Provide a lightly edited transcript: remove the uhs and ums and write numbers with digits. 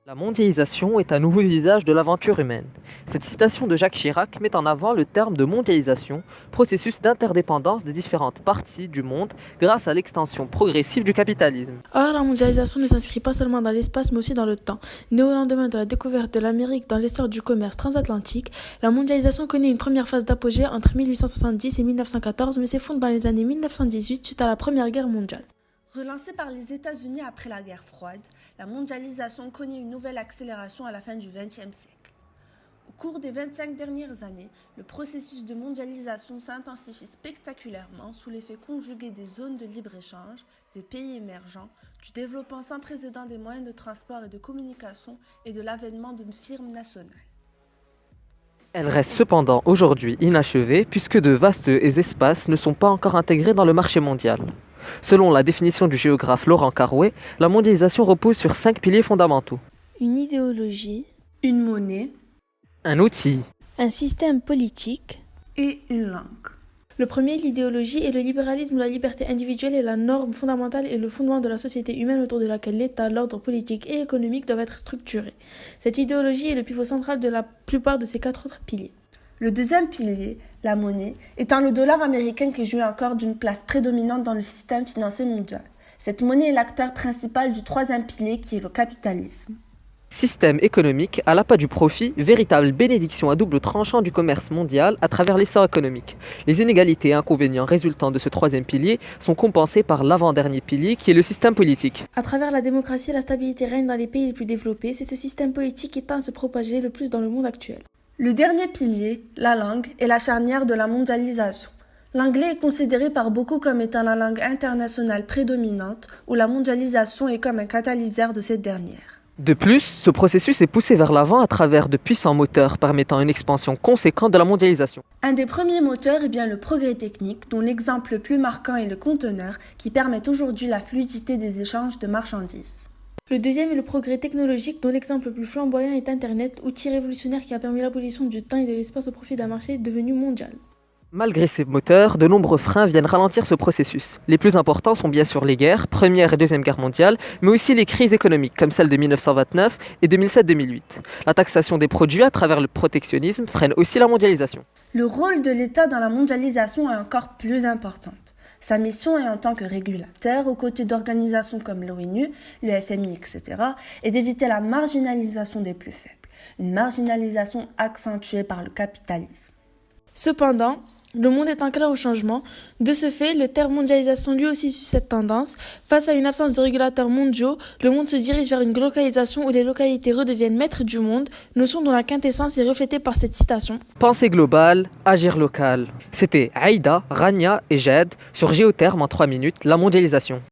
La mondialisation est un nouveau visage de l'aventure humaine. Cette citation de Jacques Chirac met en avant le terme de mondialisation, processus d'interdépendance des différentes parties du monde grâce à l'extension progressive du capitalisme. Or, la mondialisation ne s'inscrit pas seulement dans l'espace, mais aussi dans le temps. Née au lendemain de la découverte de l'Amérique dans l'essor du commerce transatlantique, la mondialisation connaît une première phase d'apogée entre 1870 et 1914, mais s'effondre dans les années 1918 suite à la Première Guerre mondiale. Relancée par les États-Unis après la guerre froide, la mondialisation connaît une nouvelle accélération à la fin du XXe siècle. Au cours des 25 dernières années, le processus de mondialisation s'intensifie spectaculairement sous l'effet conjugué des zones de libre-échange, des pays émergents, du développement sans précédent des moyens de transport et de communication et de l'avènement d'une firme nationale. Elle reste cependant aujourd'hui inachevée puisque de vastes espaces ne sont pas encore intégrés dans le marché mondial. Selon la définition du géographe Laurent Carouet, la mondialisation repose sur 5 piliers fondamentaux. Une idéologie, Une monnaie Un outil, un système politique. et une langue. Le premier, l'idéologie, est le libéralisme où la liberté individuelle est la norme fondamentale et le fondement de la société humaine autour de laquelle l'État, l'ordre politique et économique doivent être structurés. Cette idéologie est le pivot central de la plupart de ces 4 autres piliers. Le deuxième pilier, la monnaie, étant le dollar américain qui jouit encore d'une place prédominante dans le système financier mondial. Cette monnaie est l'acteur principal du troisième pilier qui est le capitalisme. système économique à l'appât du profit, véritable bénédiction à double tranchant du commerce mondial à travers l'essor économique. Les inégalités et inconvénients résultant de ce troisième pilier sont compensés par l'avant-dernier pilier qui est le système politique. À travers la démocratie, la stabilité règne dans les pays les plus développés. C'est ce système politique qui tend à se propager le plus dans le monde actuel. Le dernier pilier, la langue, est la charnière de la mondialisation. L'anglais est considéré par beaucoup comme étant la langue internationale prédominante, où la mondialisation est comme un catalyseur de cette dernière. De plus, ce processus est poussé vers l'avant à travers de puissants moteurs permettant une expansion conséquente de la mondialisation. Un des premiers moteurs est bien le progrès technique, dont l'exemple le plus marquant est le conteneur, qui permet aujourd'hui la fluidité des échanges de marchandises. Le deuxième est le progrès technologique, dont l'exemple le plus flamboyant est Internet, outil révolutionnaire qui a permis l'abolition du temps et de l'espace au profit d'un marché devenu mondial. Malgré ces moteurs, de nombreux freins viennent ralentir ce processus. Les plus importants sont bien sûr les guerres, Première et Deuxième Guerre mondiale, mais aussi les crises économiques comme celle de 1929 et 2007-2008. La taxation des produits à travers le protectionnisme freine aussi la mondialisation. Le rôle de l'État dans la mondialisation est encore plus important. Sa mission est en tant que régulateur, aux côtés d'organisations comme l'ONU, le FMI, etc., et d'éviter la marginalisation des plus faibles, une marginalisation accentuée par le capitalisme. Cependant, le monde est enclin au changement. De ce fait, le terme mondialisation lui aussi suit cette tendance. Face à une absence de régulateurs mondiaux, le monde se dirige vers une globalisation où les localités redeviennent maîtres du monde, notion dont la quintessence est reflétée par cette citation. Pensée globale, agir local. C'était Aïda, Rania et Jed sur Géotherme en 3 minutes, la mondialisation.